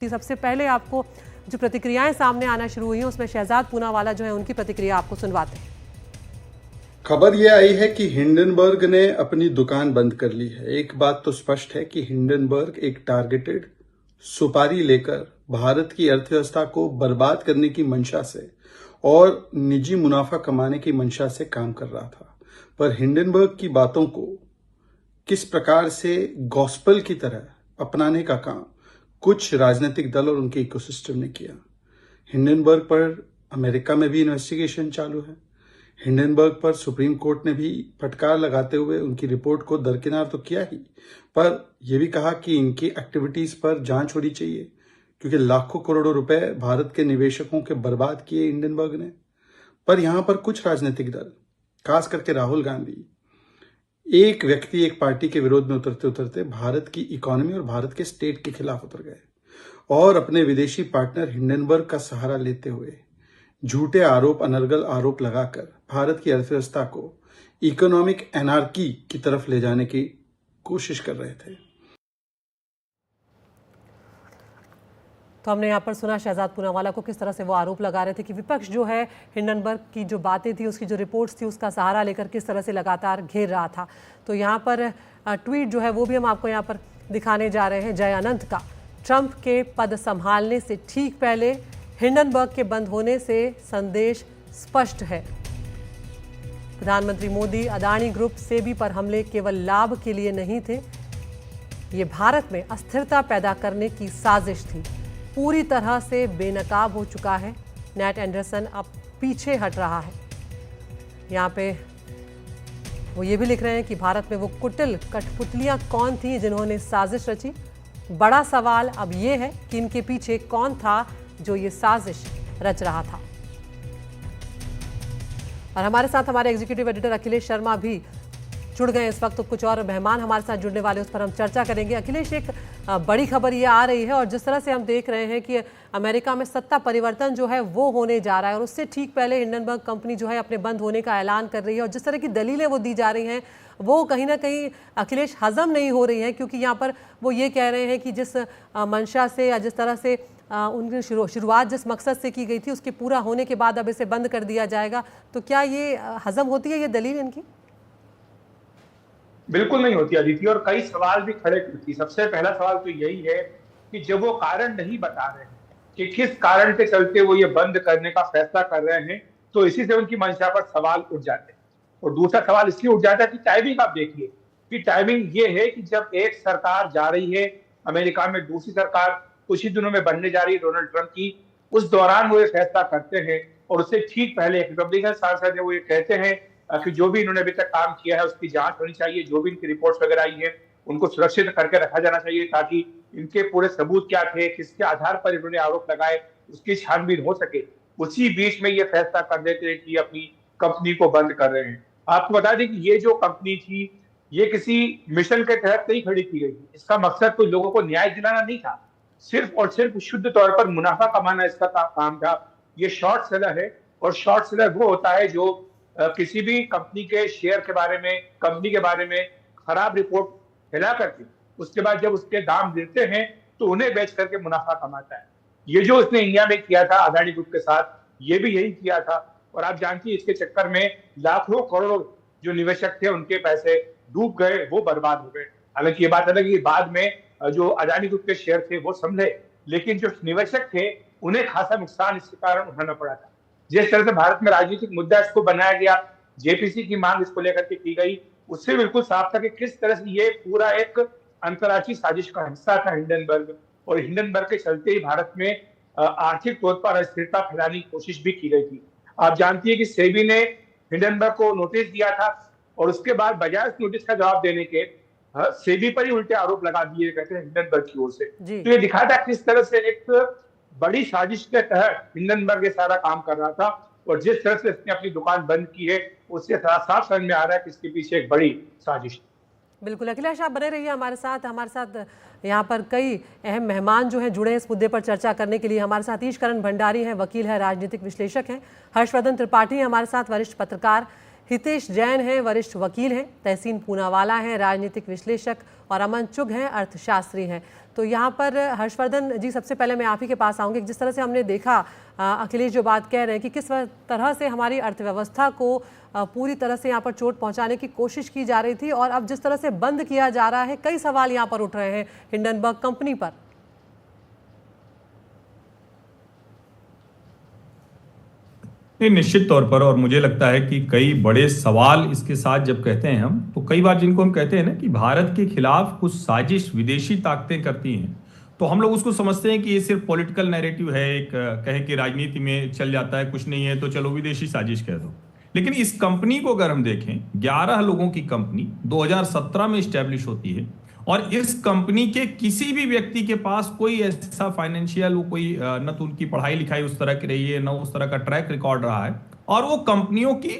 सबसे पहले आपको जो प्रतिक्रियाएं सामने आना शुरू हुई हैं उसमें शहजाद पूनावाला जो है उनकी प्रतिक्रिया आपको सुनवाते हैं। खबर यह आई है कि हिंडनबर्ग ने अपनी दुकान बंद कर ली है। एक बात तो स्पष्ट है कि हिंडनबर्ग एक टारगेटेड सुपारी लेकर भारत की अर्थव्यवस्था को बर्बाद करने की मंशा से और निजी मुनाफा कमाने की मंशा से काम कर रहा था। पर हिंडनबर्ग की बातों को किस प्रकार से गॉस्पेल की तरह अपनाने का काम कुछ राजनीतिक दल और उनके इकोसिस्टम ने किया। हिंडनबर्ग पर अमेरिका में भी इन्वेस्टिगेशन चालू है। हिंडनबर्ग पर सुप्रीम कोर्ट ने भी फटकार लगाते हुए उनकी रिपोर्ट को दरकिनार तो किया ही, पर यह भी कहा कि इनकी एक्टिविटीज पर जांच होनी चाहिए, क्योंकि लाखों करोड़ों रुपए भारत के निवेशकों के बर्बाद किए हिंडनबर्ग ने। पर यहां पर कुछ राजनीतिक दल, खास करके राहुल गांधी, एक व्यक्ति एक पार्टी के विरोध में उतरते उतरते भारत की इकोनॉमी और भारत के स्टेट के खिलाफ उतर गए और अपने विदेशी पार्टनर हिंडनबर्ग का सहारा लेते हुए झूठे आरोप, अनर्गल आरोप लगाकर भारत की अर्थव्यवस्था को इकोनॉमिक एनार्की की तरफ ले जाने की कोशिश कर रहे थे। तो हमने यहाँ पर सुना शहजाद पूनावाला को किस तरह से वो आरोप लगा रहे थे कि विपक्ष जो है हिंडनबर्ग की जो बातें थी, उसकी जो रिपोर्ट्स थी, उसका सहारा लेकर किस तरह से लगातार घेर रहा था। तो यहाँ पर ट्वीट जो है वो भी हम आपको यहाँ पर दिखाने जा रहे हैं। जय अनंत का, ट्रंप के पद संभालने से ठीक पहले हिंडनबर्ग के बंद होने से संदेश स्पष्ट है। प्रधानमंत्री मोदी, अदानी ग्रुप सेबी पर हमले केवल लाभ के लिए नहीं थे, ये भारत में अस्थिरता पैदा करने की साजिश थी। पूरी तरह से बेनकाब हो चुका है। नेट एंडरसन अब पीछे हट रहा है। यहाँ पे वो ये भी लिख रहे हैं कि भारत में वो कुटिल कठपुतलियां कौन थी जिन्होंने साजिश रची। बड़ा सवाल अब ये है कि इनके पीछे कौन था जो ये साजिश रच रहा था। और हमारे साथ हमारे एग्जीक्यूटिव एडिटर अखिलेश शर्मा भी जुड़ गए इस वक्त। तो कुछ और मेहमान हमारे साथ जुड़ने वाले, उस पर हम चर्चा करेंगे। अखिलेश, एक बड़ी खबर ये आ रही है और जिस तरह से हम देख रहे हैं कि अमेरिका में सत्ता परिवर्तन जो है वो होने जा रहा है और उससे ठीक पहले हिंडनबर्ग कंपनी जो है अपने बंद होने का ऐलान कर रही है और जिस तरह की दलीलें वो दी जा रही हैं वो कहीं ना कहीं अखिलेश हजम नहीं हो रही है, क्योंकि यहाँ पर वो ये कह रहे हैं कि जिस मंशा से या जिस तरह से उनकी शुरुआत जिस मकसद से की गई थी उसके पूरा होने के बाद अब इसे बंद कर दिया जाएगा। तो क्या ये हजम होती है ये दलील इनकी? बिल्कुल नहीं होती अदिति, और कई सवाल भी खड़े करती। सबसे पहला सवाल तो यही है कि जब वो कारण नहीं बता रहे हैं कि किस कारण के चलते वो ये बंद करने का फैसला कर रहे हैं, तो इसी से उनकी मंशा पर सवाल उठ जाते हैं। और दूसरा सवाल इसलिए उठ जाता है कि टाइमिंग आप देखिए कि टाइमिंग ये है कि जब एक सरकार जा रही है अमेरिका में, दूसरी सरकार कुछ ही दिनों में बनने जा रही है डोनाल्ड ट्रंप की, उस दौरान वो ये फैसला करते हैं। और उससे ठीक पहले एक रिपब्लिकन सांसद है, वो ये कहते हैं कि जो भी इन्होंने अभी तक काम किया है उसकी जांच होनी चाहिए, जो भी इनकी रिपोर्ट्स वगैरह आई है उनको सुरक्षित करके रखा जाना चाहिए, ताकि इनके पूरे सबूत क्या थे, किसके आधार पर इन्होंने आरोप लगाए, उसकी छानबीन हो सके। उसी बीच में ये फैसला कर देते हैं कि अपनी कंपनी को बंद कर रहे हैं। आपको बता दें कि ये जो कंपनी थी ये किसी मिशन के तहत नहीं खड़ी की गई थी। इसका मकसद कोई लोगों को न्याय दिलाना नहीं था, सिर्फ और सिर्फ शुद्ध तौर पर मुनाफा कमाना इसका काम था। ये शॉर्ट सेलर है, और शॉर्ट सेलर वो होता है जो किसी भी कंपनी के शेयर के बारे में, कंपनी के बारे में खराब रिपोर्ट फैला करके उसके बाद जब उसके दाम गिरते हैं तो उन्हें बेच करके मुनाफा कमाता है। ये जो उसने इंडिया में किया था अदानी ग्रुप के साथ, ये भी यही किया था। और आप जानती हैं इसके चक्कर में लाखों करोड़ जो निवेशक थे उनके पैसे डूब गए, वो बर्बाद हो गए। हालांकि ये बात अलग है, बाद में जो अदानी ग्रुप के शेयर थे वो संभले, लेकिन जो निवेशक थे उन्हें खासा नुकसान इसके कारण उठाना पड़ा था। जिस तरह से भारत में राजनीतिक मुद्दा इसको बनाया गया, जेपीसी की मांग इसको लेकर के की गई, उससे बिल्कुल साफ था कि किस तरह से ये पूरा एक अंतर्राष्ट्रीय साजिश का हिस्सा था हिंडनबर्ग। और हिंडनबर्ग के चलते ही भारत में आर्थिक तौर पर अस्थिरता फैलाने की कोशिश भी की गई थी। आप जानती है कि सेबी ने हिंडनबर्ग को नोटिस दिया था और उसके बाद बजाय उस नोटिस का जवाब देने के सेबी पर ही उल्टे आरोप लगा दिए, कहते हैं हिंडनबर्ग की ओर से। तो ये दिखाता है किस तरह से एक बड़ी साजिश के तहत हिंडनबर्ग ये सारा काम कर रहा था। और जिस तरह से इसने अपनी दुकान बंद की है उससे साफ समझ में आ रहा है कि इसके पीछे एक बड़ी साजिश। बिल्कुल अखिलेश, आप बने रहिए हमारे साथ यहाँ पर कई अहम मेहमान जो हैं जुड़े हैं इस मुद्दे पर चर्चा करने के लिए। हमारे साथ ईशकरण भंडारी हैं, वकील हैं, राजनीतिक विश्लेषक हैं। हर्षवर्धन त्रिपाठी हैं हमारे साथ, वरिष्ठ पत्रकार। हितेश जैन हैं, वरिष्ठ वकील हैं। तहसीन पूनावाला हैं, राजनीतिक विश्लेषक। और अमन चुग हैं, अर्थशास्त्री हैं। तो तो यहाँ पर हर्षवर्धन जी, सबसे पहले मैं आप ही के पास आऊँगी। जिस तरह से हमने देखा, अखिलेश जो बात कह रहे हैं कि किस तरह से हमारी अर्थव्यवस्था को पूरी तरह से यहाँ पर चोट पहुँचाने की कोशिश की जा रही थी, और अब जिस तरह से बंद किया जा रहा है, कई सवाल यहाँ पर उठ रहे हैं हिंडनबर्ग कंपनी पर। नहीं, निश्चित तौर पर, और मुझे लगता है कि कई बड़े सवाल इसके साथ जब कहते हैं हम, तो कई बार जिनको हम कहते हैं ना कि भारत के खिलाफ कुछ साजिश विदेशी ताकतें करती हैं, तो हम लोग उसको समझते हैं कि ये सिर्फ पॉलिटिकल नैरेटिव है, एक कहें कि राजनीति में चल जाता है, कुछ नहीं है तो चलो विदेशी साजिश कह दो। लेकिन इस कंपनी को अगर हम देखें, 11 लोगों की कंपनी 2017 में स्टैब्लिश होती है, और इस कंपनी के किसी भी व्यक्ति के पास कोई ऐसा फाइनेंशियल, वो कोई न तो उनकी पढ़ाई लिखाई उस तरह की रही है, न उस तरह का ट्रैक रिकॉर्ड रहा है, और वो कंपनियों की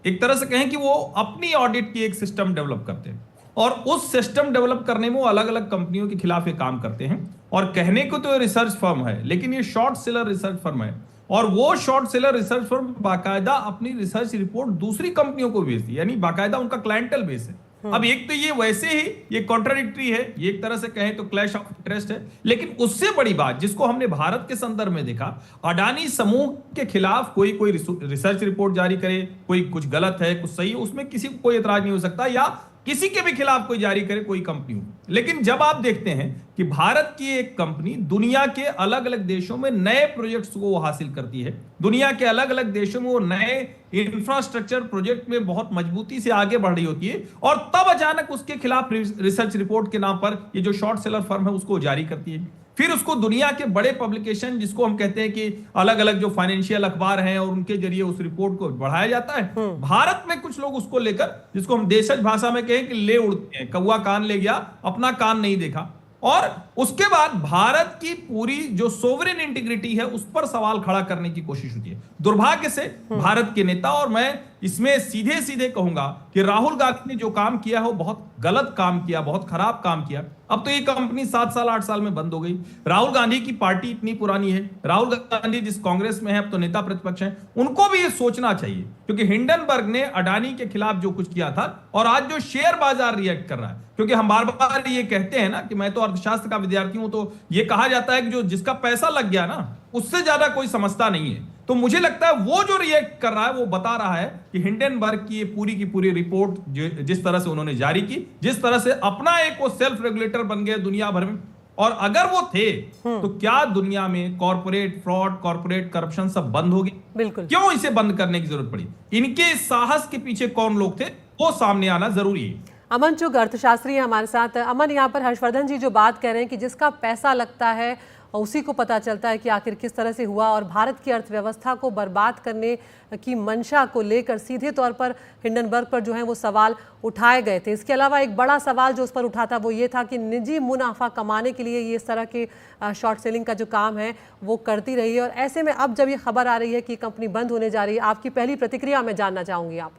एक तरह से कहें कि वो अपनी ऑडिट की एक सिस्टम डेवलप करते हैं, और उस सिस्टम डेवलप करने में वो अलग अलग कंपनियों के खिलाफ ये काम करते हैं। और कहने को तो रिसर्च फर्म है, लेकिन ये शॉर्ट सेलर रिसर्च फर्म है, और वो शॉर्ट सेलर रिसर्च फर्म बाकायदा अपनी रिसर्च रिपोर्ट दूसरी कंपनियों को भेजती है, यानी बाकायदा उनका क्लाइंटल बेस है। अब एक तो ये वैसे ही ये कॉन्ट्राडिक्टरी है, ये एक तरह से कहें तो क्लैश ऑफ इंटरेस्ट है, लेकिन उससे बड़ी बात जिसको हमने भारत के संदर्भ में देखा, अडानी समूह के खिलाफ कोई रिसर्च रिपोर्ट जारी करे, कोई कुछ गलत है कुछ सही है, उसमें किसी को कोई एतराज नहीं हो सकता, या किसी के भी खिलाफ कोई जारी करे कोई कंपनी हो। लेकिन जब आप देखते हैं कि भारत की एक कंपनी दुनिया के अलग अलग देशों में नए प्रोजेक्ट्स को हासिल करती है, दुनिया के अलग अलग देशों में वो नए इंफ्रास्ट्रक्चर प्रोजेक्ट में बहुत मजबूती से आगे बढ़ रही होती है, और तब अचानक उसके खिलाफ रिसर्च रिपोर्ट के नाम पर ये जो शॉर्ट सेलर फर्म है उसको जारी करती है। फिर उसको दुनिया के बड़े पब्लिकेशन, जिसको हम कहते हैं कि अलग अलग जो फाइनेंशियल अखबार हैं, और उनके जरिए उस रिपोर्ट को बढ़ाया जाता है। भारत में कुछ लोग उसको लेकर, जिसको हम देशज भाषा में कहें कि ले उड़ते हैं, कौवा कान ले गया अपना कान नहीं देखा, और उसके बाद भारत की पूरी जो सोवरेन इंटीग्रिटी है उस पर सवाल खड़ा करने की कोशिश होती है। दुर्भाग्य से भारत के नेता, और मैं इसमें सीधे सीधे कहूंगा कि राहुल गांधी ने जो काम किया है वो बहुत गलत काम किया, बहुत खराब काम किया। अब तो ये कंपनी 7 साल 8 साल में बंद हो गई। राहुल गांधी की पार्टी इतनी पुरानी है, राहुल गांधी जिस कांग्रेस में है, अब तो नेता प्रतिपक्ष हैं, उनको भी ये सोचना चाहिए, क्योंकि हिंडनबर्ग ने अडानी के खिलाफ जो कुछ किया था, और आज जो शेयर बाजार रिएक्ट कर रहा है, क्योंकि हम बार बार ये कहते हैं ना कि मैं तो अर्थशास्त्र का विद्यार्थी हूं, तो ये कहा जाता है कि जो जिसका पैसा लग गया ना, उससे ज्यादा कोई समझता नहीं है। तो मुझे लगता है वो जो रिएक्ट कर रहा है वो बता रहा है कि हिंडनबर्ग की ये पूरी रिपोर्ट जिस तरह से उन्होंने जारी की, जिस तरह से अपना एक वो सेल्फ रेगुलेटर बन गए दुनिया भर में, और अगर वो थे तो क्या दुनिया में कॉर्पोरेट फ्रॉड, कॉर्पोरेट करप्शन सब बंद हो गई? बिल्कुल। क्यों इसे बंद करने की जरूरत पड़ी? इनके साहस के पीछे कौन लोग थे, वो सामने आना जरूरी है। अमन चुग अर्थशास्त्री है हमारे साथ। अमन, यहाँ पर हर्षवर्धन जी जो बात कह रहे हैं कि जिसका पैसा लगता है उसी को पता चलता है कि आखिर किस तरह से हुआ, और भारत की अर्थव्यवस्था को बर्बाद करने की मंशा को लेकर सीधे तौर पर हिंडनबर्ग पर जो है वो सवाल उठाए गए थे। इसके अलावा एक बड़ा सवाल जो उस पर उठा था वो ये था कि निजी मुनाफा कमाने के लिए ये इस तरह के शॉर्ट सेलिंग का जो काम है वो करती रही है, और ऐसे में अब जब ये खबर आ रही है कि कंपनी बंद होने जा रही है, आपकी पहली प्रतिक्रिया मैं जानना चाहूँगी आप।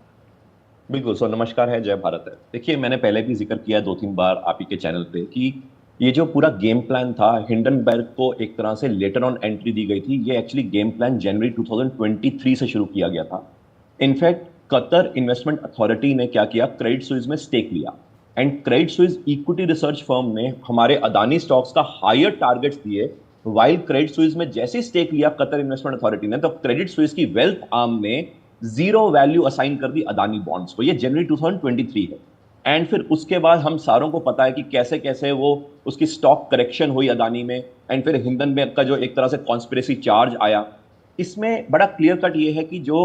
बिल्कुल सर, नमस्कार है, जय भारत है। देखिए, मैंने पहले भी जिक्र किया 2-3 बार आप ही के चैनल पे कि ये जो पूरा गेम प्लान था, हिंडनबर्ग को एक तरह से लेटर ऑन एंट्री दी गई थी। ये एक्चुअली गेम प्लान जनवरी 2023 से शुरू किया गया था। इनफैक्ट कतर इन्वेस्टमेंट अथॉरिटी ने क्या किया, क्रेडिट स्विस में स्टेक लिया, and Credit Suisse equity research firm ने हमारे अदानी स्टॉक्स का हायर टारगेट्स दिए। वाइल क्रेडिट स्विस में जैसे स्टेक लिया कतर इन्वेस्टमेंट अथॉरिटी ने, तो क्रेडिट स्विस की वेल्थ आर्म ने 0 वैल्यू असाइन कर दी अदानी बॉन्ड्स को। ये जनवरी 2023 है। एंड फिर उसके बाद हम सारों को पता है कि कैसे कैसे वो उसकी स्टॉक करेक्शन हुई अदानी में, एंड फिर हिंडनबर्ग का जो एक तरह से कॉन्स्पिरेसी चार्ज आया। इसमें बड़ा क्लियर कट ये है कि जो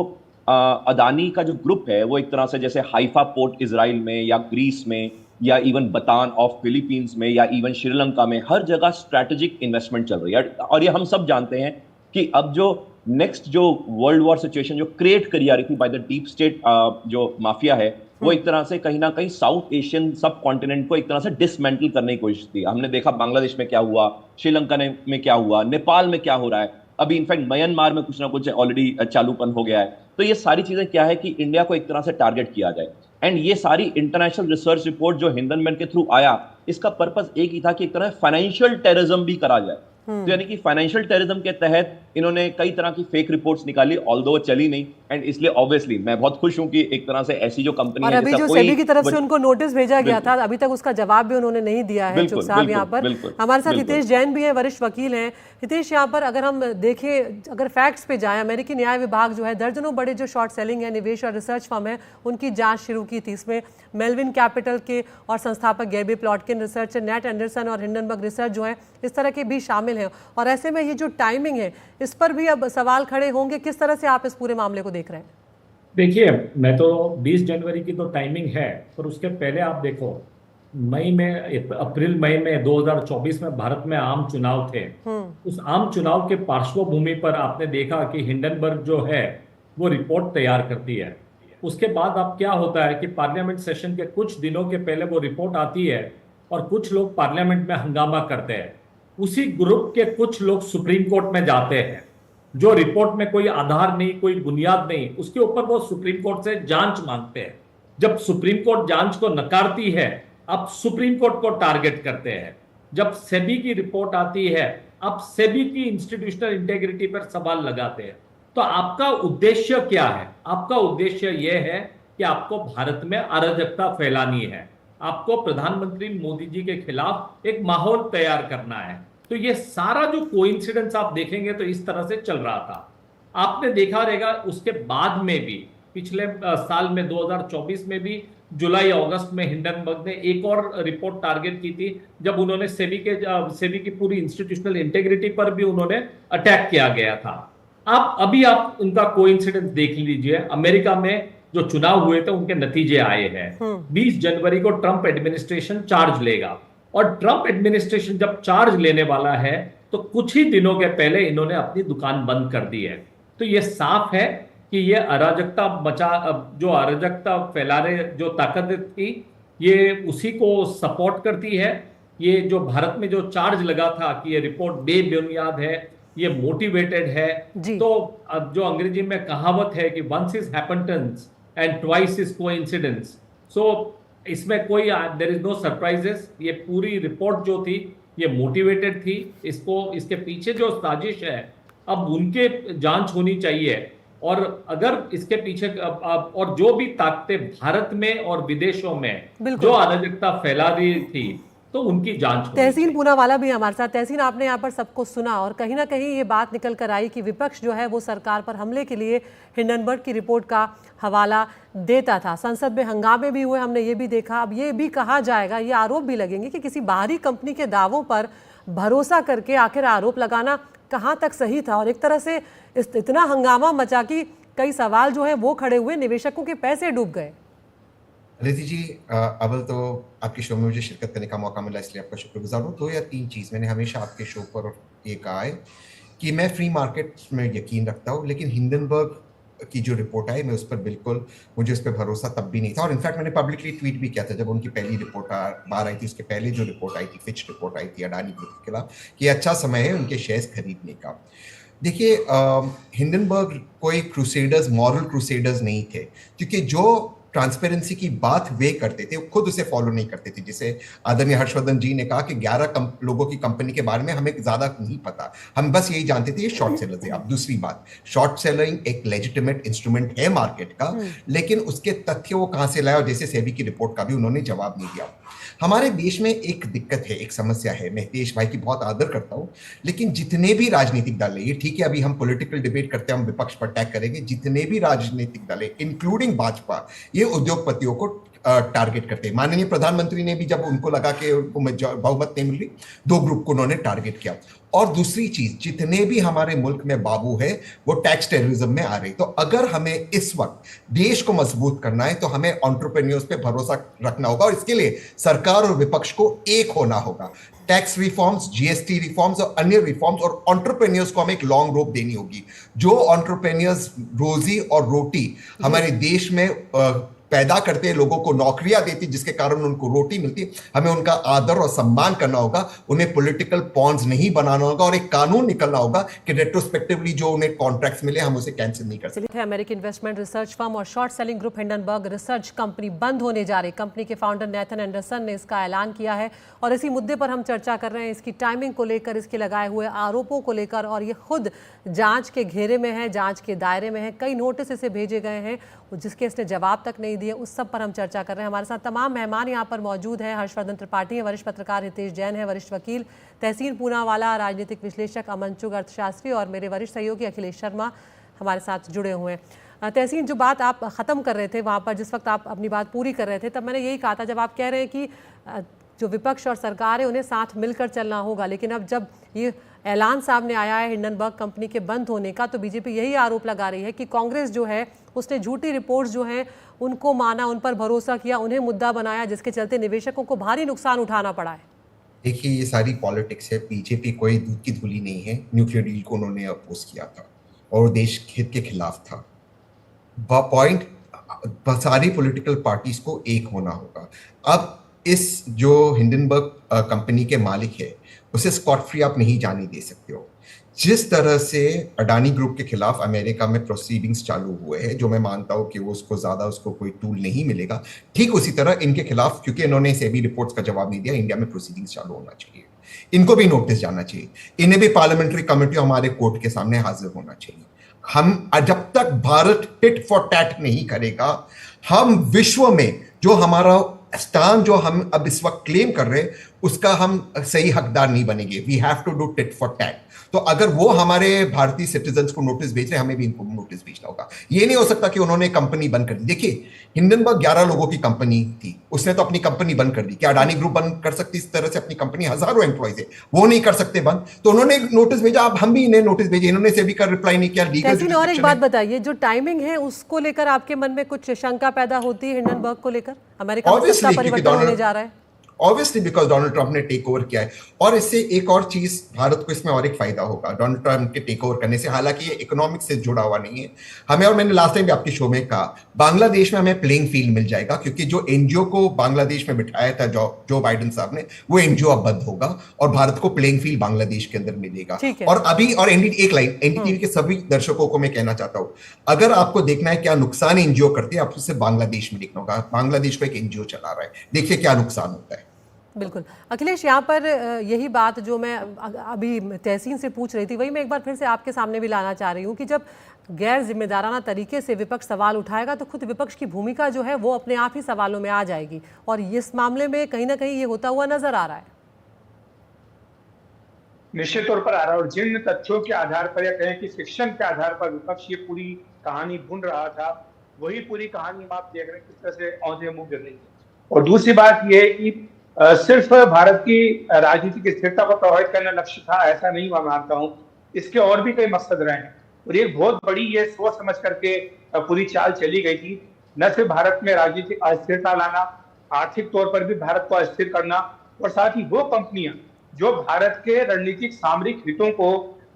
अदानी का जो ग्रुप है वो एक तरह से जैसे हाइफा पोर्ट इजराइल में, या ग्रीस में, या इवन बतान ऑफ फिलीपींस में, या इवन श्रीलंका में, हर जगह स्ट्रैटेजिक इन्वेस्टमेंट चल रही है। और ये हम सब जानते हैं कि अब जो नेक्स्ट जो वर्ल्ड वॉर सिचुएशन जो क्रिएट करी जा रही थी बाय द डीप स्टेट जो माफिया है, वो एक तरह से कहीं ना कहीं साउथ एशियन सब कॉन्टिनेंट को एक तरह से डिसमेंटल करने की कोशिश थी। हमने देखा बांग्लादेश में क्या हुआ, श्रीलंका में क्या हुआ, नेपाल में क्या हो रहा है, अभी इनफैक्ट म्यांमार में कुछ ना कुछ ऑलरेडी चालूपन हो गया है। तो ये सारी चीजें क्या है कि इंडिया को एक तरह से टारगेट किया जाए, एंड ये सारी इंटरनेशनल रिसर्च रिपोर्ट जो हिंडनबर्ग के थ्रू आया, इसका पर्पस एक ही था कि एक तरह फाइनेंशियल टेररिज्म भी करा जाए। तो यानी कि फाइनेंशियल टेररिज्म के तहत इन्होंने कई तरह की फेक रिपोर्ट्स निकाली, ऑल्दो वो चली नहीं, एंड इसलिए ऑब्वियसली मैं बहुत खुश हूं कि एक तरह से ऐसी जो कंपनी और है अभी जो सेबी की तरफ से उनको नोटिस भेजा गया था, अभी तक उसका जवाब भी उन्होंने नहीं दिया है चुप साहब। यहाँ पर हमारे साथ हितेश जैन भी है, वरिष्ठ वकील हैं। हितेश, यहाँ पर अगर हम देखें, अगर फैक्ट्स पे जाएं, अमेरिकी न्याय विभाग जो है दर्जनों बड़े जो शॉर्ट सेलिंग है निवेश और रिसर्च फर्म है उनकी जांच शुरू की थी। इसमें मेलविन कैपिटल के और संस्थापक गैबी प्लॉटकिन रिसर्च, नेट एंडरसन और हिंडनबर्ग रिसर्च जो है इस तरह के भी शामिल हैं। और ऐसे में ये जो टाइमिंग है इस पर भी अब सवाल खड़े होंगे। किस तरह से आप इस पूरे मामले को देख रहे हैं? देखिए, मैं तो 20 जनवरी की तो टाइमिंग है, पर उसके पहले आप देखो अप्रैल मई में 2024 में भारत में आम चुनाव थे। उस आम चुनाव के पार्श्वभूमि पर आपने देखा कि हिंडनबर्ग जो है वो रिपोर्ट तैयार करती है। उसके बाद अब क्या होता है कि पार्लियामेंट सेशन के कुछ दिनों के पहले वो रिपोर्ट आती है और कुछ लोग पार्लियामेंट में हंगामा करते हैं। उसी ग्रुप के कुछ लोग सुप्रीम कोर्ट में जाते हैं, जो रिपोर्ट में कोई आधार नहीं, कोई बुनियाद नहीं, उसके ऊपर वो सुप्रीम कोर्ट से जांच मांगते हैं। जब सुप्रीम कोर्ट जांच को नकारती है, अब सुप्रीम कोर्ट को टारगेट करते हैं। जब सेबी की रिपोर्ट आती है, अब सेबी की इंस्टीट्यूशनल इंटेग्रिटी पर सवाल लगाते हैं। तो आपका उद्देश्य क्या है? आपका उद्देश्य यह है कि आपको भारत में अराजकता फैलानी है, आपको प्रधानमंत्री मोदी जी के खिलाफ एक माहौल तैयार करना है। तो ये सारा जो कोइंसिडेंस आप देखेंगे तो इस तरह से चल रहा था। आपने देखा रहेगा उसके बाद में भी, पिछले साल में 2024 में भी जुलाई अगस्त में हिंडनबर्ग ने एक और रिपोर्ट टारगेट की थी, जब उन्होंने सेबी की पूरी इंस्टीट्यूशनल इंटेग्रिटी पर भी उन्होंने अटैक किया गया था। अभी आप उनका कोइंसिडेंस देख लीजिए। अमेरिका में जो चुनाव हुए थे उनके नतीजे आए हैं। 20 जनवरी को ट्रंप एडमिनिस्ट्रेशन चार्ज लेगा, और ट्रंप एडमिनिस्ट्रेशन जब चार्ज लेने वाला है तो कुछ ही दिनों के पहले इन्होंने अपनी दुकान बंद कर दी है। तो ये साफ है कि ये जो अराजकता फैला रहे जो ताकत थी, ये उसी को सपोर्ट करती है। ये जो भारत में जो चार्ज लगा था कि ये रिपोर्ट बेबुनियाद है, ये मोटिवेटेड है, तो जो अंग्रेजी में कहावत है कि once is happenstance and twice is coincidence. So इसमें कोई देयर इज नो सरप्राइजेस। ये पूरी रिपोर्ट जो थी ये मोटिवेटेड थी। इसके पीछे जो साजिश है अब उनके जांच होनी चाहिए, और अगर इसके पीछे और जो भी ताकतें भारत में और विदेशों में जो अराजकता फैला रही थी तो उनकी जांच। तहसीन पूनावाला भी हमारे साथ। तहसीन, आपने यहाँ पर सबको सुना और कहीं ना कहीं ये बात निकल कर आई कि विपक्ष जो है वो सरकार पर हमले के लिए हिंडनबर्ग की रिपोर्ट का हवाला देता था। संसद में हंगामे भी हुए, हमने ये भी देखा। अब ये भी कहा जाएगा, ये आरोप भी लगेंगे कि किसी बाहरी कंपनी के दावों पर भरोसा करके आखिर आरोप लगाना कहाँ तक सही था, और एक तरह से इतना हंगामा मचा कि कई सवाल जो है वो खड़े हुए, निवेशकों के पैसे डूब गए। रिद्धि जी, अव्वल तो आपके शो में मुझे शिरकत करने का मौका मिला, इसलिए आपका शुक्रगुजार हूँ। 2 या 3 चीज़ मैंने हमेशा आपके शो पर ये कहा है कि मैं फ्री मार्केट में यकीन रखता हूँ, लेकिन हिंडनबर्ग की जो रिपोर्ट आई, मैं उस पर मुझे उस पर भरोसा तब भी नहीं था। और इनफैक्ट मैंने पब्लिकली ट्वीट भी किया था जब उनकी पहली रिपोर्ट बाहर आई थी। उसके पहले जो रिपोर्ट आई थी, फिच रिपोर्ट आई थी अडानी ग्रुप के खिलाफ, कि अच्छा समय है उनके शेयर्स खरीदने का। देखिए, हिंडनबर्ग कोई क्रूसेडर्स, मॉरल क्रूसेडर्स नहीं थे, क्योंकि जो ट्रांसपेरेंसी की बात वे करते थे वो खुद उसे फॉलो नहीं करते थे। जिसे आदरणीय हर्षवर्धन जी ने कहा कि 11 लोगों की कंपनी के बारे में हमें ज्यादा नहीं पता, हम बस यही जानते थे ये शॉर्ट सेलर्स है। अब दूसरी बात, शॉर्ट सेलिंग एक लेजिटिमेट इंस्ट्रूमेंट है मार्केट का, लेकिन उसके तथ्य वो कहां से लाया, और जैसे सेबी की रिपोर्ट का भी उन्होंने जवाब नहीं दिया। हमारे देश में एक दिक्कत है, एक समस्या है। मैं हितेश भाई की बहुत आदर करता हूं, लेकिन जितने भी राजनीतिक दल है, ये ठीक है अभी हम पॉलिटिकल डिबेट करते हैं, हम विपक्ष पर अटैक करेंगे, जितने भी राजनीतिक दल है इंक्लूडिंग भाजपा, ये उद्योगपतियों को टारगेट करते हैं। माननीय प्रधानमंत्री ने भी जब उनको लगा कि उनको बहुमत नहीं मिल रही, 2 ग्रुप को उन्होंने टारगेट किया। और दूसरी चीज, जितने भी हमारे मुल्क में बाबू है वो टैक्स टेररिज्म में आ रहे। तो अगर हमें इस वक्त देश को मजबूत करना है तो हमें एंटरप्रेन्योर्स पे भरोसा रखना होगा, और इसके लिए सरकार और विपक्ष को एक होना होगा। टैक्स रिफॉर्म्स, जीएसटी रिफॉर्म्स और अन्य रिफॉर्म्स, और एंटरप्रेन्योर्स को हमें एक लॉन्ग रोप देनी होगी। जो एंटरप्रेन्योर्स रोजी और रोटी हमारे देश में पैदा करते हैं, लोगों को नौकरियां देती, जिसके कारण उनको रोटी मिलती, हमें उनका आदर और सम्मान करना होगा। उन्हें पॉलिटिकल पॉन्स नहीं बनाना होगा और एक कानून निकलना होगा कि रेट्रोस्पेक्टिवली जो उन्हें कॉन्ट्रैक्ट्स मिले हम उसे कैंसिल नहीं कर सकते। अमेरिकी इन्वेस्टमेंट रिसर्च फर्म और short selling group Hindenburg research company बंद होने जा रही। कंपनी के फाउंडर नेथन एंडरसन ने इसका ऐलान किया है और इसी मुद्दे पर हम चर्चा कर रहे हैं, इसकी टाइमिंग को लेकर, इसके लगाए हुए आरोपों को लेकर। और ये खुद जांच के घेरे में है, जांच के दायरे में है। कई नोटिस इसे भेजे गए हैं जिसके इसने जवाब तक नहीं दिए। उस सब पर हम चर्चा कर रहे हैं। हमारे साथ तमाम मेहमान यहाँ पर मौजूद हैं। हर्षवर्धन त्रिपाठी है, वरिष्ठ पत्रकार हितेश जैन है, वरिष्ठ वकील तहसीन पूनावाला, राजनीतिक विश्लेषक अमन चुग, अर्थशास्त्री, और मेरे वरिष्ठ सहयोगी अखिलेश शर्मा हमारे साथ जुड़े हुए हैं। तहसीन, जो बात आप ख़त्म कर रहे थे वहाँ पर, जिस वक्त आप अपनी बात पूरी कर रहे थे, तब मैंने यही कहा था, जब आप कह रहे हैं कि जो विपक्ष और सरकार है उन्हें साथ मिलकर चलना होगा, लेकिन अब जब ये ऐलान सामने आया है हिंडनबर्ग कंपनी के बंद होने का, तो बीजेपी यही आरोप लगा रही है कि कांग्रेस जो है उसने झूठी रिपोर्ट्स जो हैं उनको माना, उन पर भरोसा किया, उन्हें मुद्दा बनाया, जिसके चलते निवेशकों को भारी नुकसान उठाना पड़ा है। देखिए, ये सारी पॉलिटिक्स है। बीजेपी कोई दूध की धुली नहीं है। न्यूक्लियर डील को उन्होंने अपोज किया था और देश हित के खिलाफ था। पॉइंट, सारी पॉलिटिकल पार्टीज को एक होना होगा। अब इस जो हिंडनबर्ग कंपनी के मालिक है उसे स्कॉट फ्री आप नहीं जाने दे सकते हो। जिस तरह से अडानी ग्रुप के खिलाफ अमेरिका में प्रोसीडिंग्स चालू हुए हैं, जो मैं मानता हूं कि वो उसको कोई टूल नहीं मिलेगा, ठीक उसी तरह इनके खिलाफ, क्योंकि इन्होंने सेबी रिपोर्ट्स का जवाब नहीं दिया, इंडिया में प्रोसीडिंग्स चालू होना चाहिए। इनको भी नोटिस जाना चाहिए। इन्हें भी पार्लियामेंट्री कमेटी हमारे कोर्ट के सामने हाजिर होना चाहिए। हम जब तक भारत टिट फॉर टैट नहीं करेगा, हम विश्व में जो हमारा स्टांस जो हम अब इस वक्त क्लेम कर रहे हैं उसका हम सही हकदार नहीं बनेंगे। We have to do tit for tat. तो अगर वो हमारे भारतीय सिटीजन्स को नोटिस भेज रहे, हमें भी इनको नोटिस भेजना होगा। ये नहीं हो सकता कि उन्होंने कंपनी बंद कर दी। देखिए, हिंडनबर्ग 11 लोगों की कंपनी थी, उसने तो अपनी कंपनी बंद कर दी। क्या अडानी ग्रुप बंद कर सकती इस तरह से अपनी कंपनी? हजारों एम्प्लॉइज है, वो नहीं कर सकते बंद, तो उन्होंने नोटिस भेजा। अब हम भी इन्हें नोटिस भेजे, इन्होंने सेबी का रिप्लाई नहीं किया। लीगल और एक बात बताइए, जो टाइमिंग है उसको लेकर आपके मन में कुछ शंका पैदा होती है हिंडनबर्ग को लेकर? अमेरिका में सत्ता परिवर्तन होने जा रहा है ऑब्वियसली, बिकॉज डोनाल्ड ट्रंप ने टेक ओवर किया है। और इससे एक और चीज, भारत को इसमें और एक फायदा होगा डोनाल्ड ट्रंप के टेक ओवर करने से। हालांकि ये इकोनॉमिक से जुड़ा हुआ नहीं है हमें, और मैंने लास्ट टाइम भी आपके शो में कहा, बांग्लादेश में हमें प्लेइंग फील्ड मिल जाएगा, क्योंकि जो एनजीओ को बांग्लादेश में बिठाया था जो बाइडेन साहब ने, वो एनजीओ अब बंद होगा और भारत को प्लेइंग फील्ड बांग्लादेश के अंदर मिलेगा। और अभी, और एक लाइन एनडीटीवी के सभी दर्शकों को मैं कहना चाहता हूं, अगर आपको देखना है क्या नुकसान एनजीओ करती है, आपको सिर्फ बांग्लादेश में देखना होगा। बांग्लादेश को एक एनजीओ चला रहा है, देखिए क्या नुकसान होता है। बिल्कुल। अखिलेश, यहाँ पर यही बात जो मैं अभी तहसीन से पूछ रही थी, वही मैं एक बार फिर से आपके सामने भी लाना चाह रही हूँ कि जब गैर जिम्मेदाराना तरीके से विपक्ष सवाल उठाएगा तो खुद विपक्ष की भूमिका जो है वो अपने आप ही सवालों में आ जाएगी, और इस मामले में कहीं ना कहीं ये होता हुआ नजर आ रहा है। निश्चित तौर पर आ रहा है, और जिन तथ्यों के आधार पर या कहें कि फिक्शन के आधार पर विपक्ष ये पूरी कहानी बुन रहा था, वही पूरी कहानी आप देख रहे हैं किस तरह से औंधे मुंह गिर रही है। और दूसरी बात यह है कि सिर्फ भारत की राजनीतिक स्थिरता को प्रभावित करना लक्ष्य था, ऐसा नहीं मैं मानता हूं। इसके और भी कई मकसद रहे हैं, और एक बहुत बड़ी ये सोच समझ करके पूरी चाल चली गई थी। न सिर्फ भारत में राजनीतिक अस्थिरता लाना, आर्थिक तौर पर भी भारत को अस्थिर करना, और साथ ही वो कंपनियां जो भारत के रणनीतिक सामरिक हितों को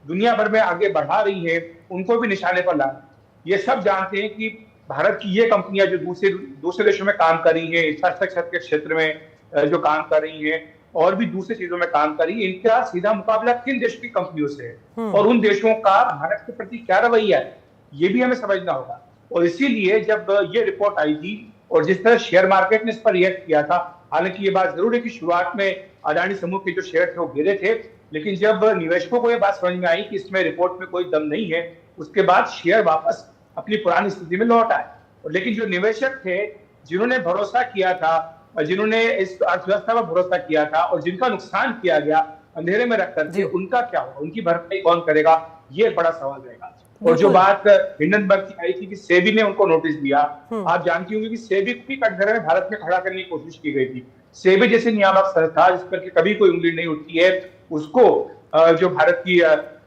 दुनिया भर में आगे बढ़ा रही है, उनको भी निशाने पर लाना। ये सब जानते हैं कि भारत की ये कंपनियां जो दूसरे देशों में काम कर रही है, इंफ्रास्ट्रक्चर के क्षेत्र में जो काम कर रही है और भी दूसरी चीजों में काम कर रही है, इनका सीधा मुकाबला किन देशों की कंपनियों से है और उन देशों का भारत के प्रति क्या रवैया है, ये भी हमें समझना होगा। और इसीलिए जब ये रिपोर्ट आई थी और जिस तरह शेयर मार्केट ने इस पर रिएक्ट किया था, हालांकि ये बात जरूर है कि शुरुआत में अडानी समूह के जो शेयर थे वो गिरे थे, लेकिन जब निवेशकों को ये बात समझ में आई कि इसमें रिपोर्ट में कोई दम नहीं है, उसके बाद शेयर वापस अपनी पुरानी स्थिति में लौट आए। लेकिन जो निवेशक थे, जिन्होंने भरोसा किया था, जिन्होंने इस अर्थव्यवस्था पर भरोसा किया था और जिनका नुकसान किया गया अंधेरे में रख करके, उनका क्या होगा, उनकी भरपाई कौन करेगा, ये एक बड़ा सवाल रहेगा। और जो बात हिंडनबर्ग की आई थी कि सेबी ने उनको नोटिस दिया, आप जानती होंगी कि सेबी को भी कटघरे में भारत में खड़ा करने की कोशिश की गई थी। सेबी जैसे नियामक संस्था जिस पर कभी कोई उंगली नहीं उठती है, उसको जो भारत की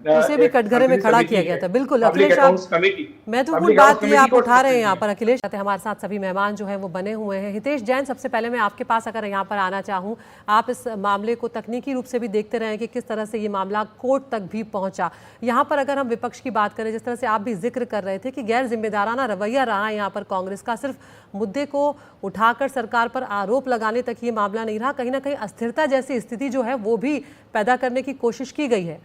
उसे भी कटघरे में खड़ा किया गया था। बिल्कुल पब्लिक अखिलेश, अकाउंट्स आप कमेटी, महत्वपूर्ण बात ये आप उठा रहे हैं यहाँ पर अखिलेश। हमारे साथ सभी मेहमान जो हैं वो बने हुए हैं। हितेश जैन, सबसे पहले मैं आपके पास अगर यहाँ पर आना चाहूँ, आप इस मामले को तकनीकी रूप से भी देखते रहे कि किस तरह से ये मामला कोर्ट तक भी पहुंचा। यहाँ पर अगर हम विपक्ष की बात करें, जिस तरह से आप भी जिक्र कर रहे थे कि गैर जिम्मेदाराना रवैया रहा यहाँ पर कांग्रेस का, सिर्फ मुद्दे को उठाकर सरकार पर आरोप लगाने तक ये मामला नहीं रहा, कहीं ना कहीं अस्थिरता जैसी स्थिति जो है वो भी पैदा करने की कोशिश की गई है।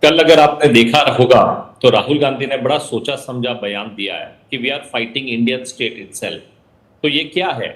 कल अगर आपने देखा होगा तो राहुल गांधी ने बड़ा सोचा समझा बयान दिया है कि we are fighting Indian state itself. तो ये क्या है,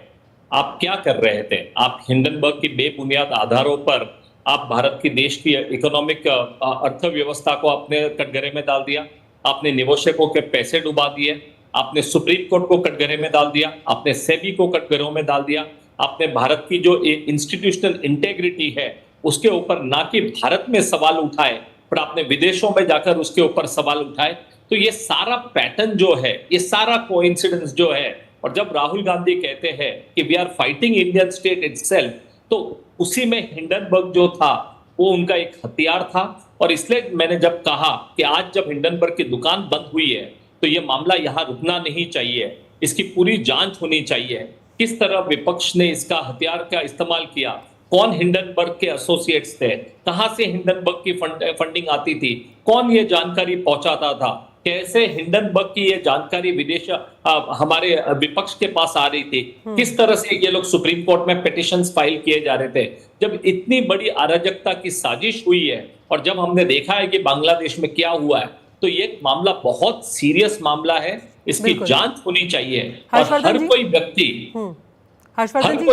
आप क्या कर रहे थे? आप हिंडनबर्ग की बेबुनियाद आधारों पर आप भारत की देश की इकोनॉमिक अर्थव्यवस्था को अपने कटघरे में डाल दिया, आपने निवेशकों के पैसे डुबा दिए, आपने सुप्रीम कोर्ट को कटघरे में डाल दिया, आपने सेबी को कटघरों में डाल दिया, आपने भारत की जो इंस्टीट्यूशनल इंटेग्रिटी है उसके ऊपर ना कि भारत में सवाल उठाए पर आपने विदेशों में जाकर उसके ऊपर सवाल उठाए। तो ये सारा पैटर्न जो है, ये सारा कोइंसिडेंस जो है, और जब राहुल गांधी कहते हैं कि we are fighting Indian state itself, तो उसी में हिंडनबर्ग जो था वो उनका एक हथियार था। और इसलिए मैंने जब कहा कि आज जब हिंडनबर्ग की दुकान बंद हुई है तो ये मामला यहाँ रुकना नहीं चाहिए, इसकी पूरी जांच होनी चाहिए। किस तरह विपक्ष ने इसका हथियार का इस्तेमाल किया, कौन हिंडनबर्ग के एसोसिएट्स थे, कहां से हिंडनबर्ग की फंडिंग आती थी, कौन ये जानकारी पहुंचाता था, कैसे हिंडनबर्ग की ये जानकारी विदेश हमारे विपक्ष के पास आ रही थी, किस तरह से ये लोग सुप्रीम कोर्ट में पिटिशंस फाइल किए जा रहे थे। जब इतनी बड़ी अराजकता की साजिश हुई है और जब हमने देखा है कि बांग्लादेश में क्या हुआ है, तो ये मामला बहुत सीरियस मामला है, इसकी जांच होनी चाहिए। और हर कोई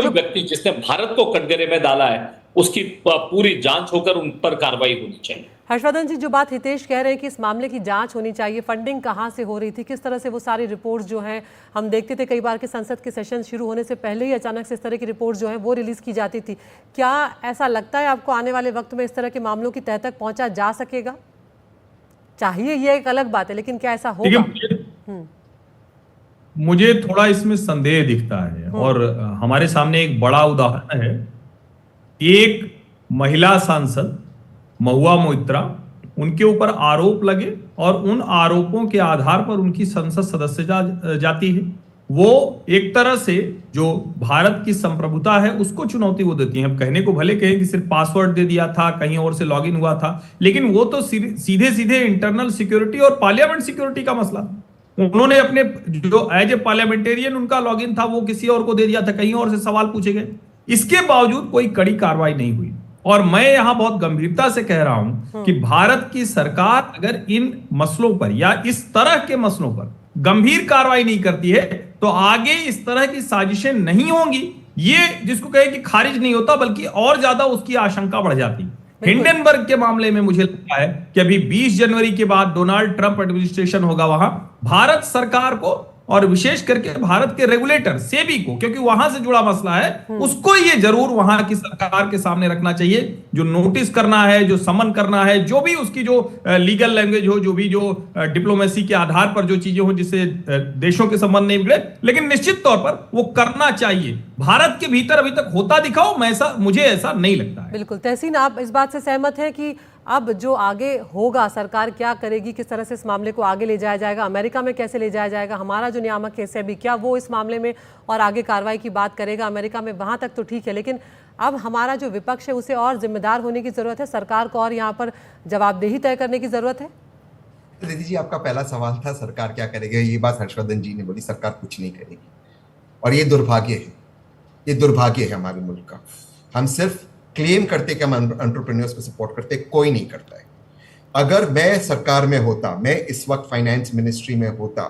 व्यक्ति जिसने भारत को कटघरे में डाला है उसकी पूरी जांच होकर उन पर कार्रवाई होनी चाहिए। हर्षवर्धन जी, जो बात हितेश कह रहे हैं कि इस मामले की जांच होनी चाहिए, फंडिंग कहां से हो रही थी, किस तरह से वो सारी रिपोर्ट्स जो हैं, हम देखते थे कई बार कि संसद के सेशन शुरू होने से पहले ही अचानक से इस तरह की रिपोर्ट्स जो हैं वो रिलीज की जाती थी। क्या ऐसा लगता है आपको आने वाले वक्त में इस तरह के मामलों की तह तक पहुंचा जा सकेगा? चाहिए ये एक अलग बात है, लेकिन क्या ऐसा होगा? मुझे थोड़ा इसमें संदेह दिखता है और हमारे सामने एक बड़ा उदाहरण है। एक महिला सांसद महुआ मोइत्रा, उनके ऊपर आरोप लगे और उन आरोपों के आधार पर उनकी संसद सदस्य जाती है। वो एक तरह से जो भारत की संप्रभुता है उसको चुनौती वो देती है। हम कहने को भले कहें कि सिर्फ पासवर्ड दे दिया था, कहीं और से लॉगिन हुआ था, लेकिन वो तो सीधे सीधे इंटरनल सिक्योरिटी और पार्लियामेंट सिक्योरिटी का मसला था। उन्होंने अपने जो एज ए पार्लियामेंटेरियन उनका लॉगिन था वो किसी और को दे दिया था, कहीं और से सवाल पूछे गए। इसके बावजूद कोई कड़ी कार्रवाई नहीं हुई। और मैं यहां बहुत गंभीरता से कह रहा हूं कि भारत की सरकार अगर इन मसलों पर या इस तरह के मसलों पर गंभीर कार्रवाई नहीं करती है तो आगे इस तरह की साजिशें नहीं होंगी। ये जिसको कहे कि खारिज नहीं होता, बल्कि और ज्यादा उसकी आशंका बढ़ जाती। हिंडनबर्ग के मामले में मुझे लगता है कि अभी 20 जनवरी के बाद डोनाल्ड ट्रंप एडमिनिस्ट्रेशन होगा, वहां भारत सरकार को और विशेष करके भारत के रेगुलेटर सेबी को, क्योंकि वहां से जुड़ा मसला है, उसको ये जरूर वहां की सरकार के सामने रखना चाहिए। जो नोटिस करना है, जो समन करना है, जो भी उसकी जो लीगल लैंग्वेज हो, जो भी जो डिप्लोमेसी के आधार पर जो चीजें हो जिससे देशों के संबंध नहीं बिगड़े, लेकिन निश्चित तौर पर वो करना चाहिए। भारत के भीतर अभी तक होता दिखाओ, मुझे ऐसा नहीं लगता है। बिल्कुल। तहसीन, आप इस बात से सहमत हैं कि अब जो आगे होगा, सरकार क्या करेगी, किस तरह से इस मामले को आगे ले जाया जाएगा, अमेरिका में कैसे ले जाया जाएगा, हमारा जो नियामक है सेबी, क्या वो इस मामले में और आगे कार्रवाई की बात करेगा? अमेरिका में वहां तक तो ठीक है, लेकिन अब हमारा जो विपक्ष है उसे और जिम्मेदार होने की जरूरत है, सरकार को और यहाँ पर जवाबदेही तय करने की जरूरत है। दीदी जी, आपका पहला सवाल था सरकार क्या करेगी। ये बात हर्षवर्धन जी ने बोली, सरकार कुछ नहीं करेगी, और ये दुर्भाग्य है, ये दुर्भाग्य है हमारे मुल्क का। हम सिर्फ क्लेम करते कि हम एंटरप्रेन्योर्स को सपोर्ट करते, कोई नहीं करता है। अगर मैं सरकार में होता, मैं इस वक्त फाइनेंस मिनिस्ट्री में होता,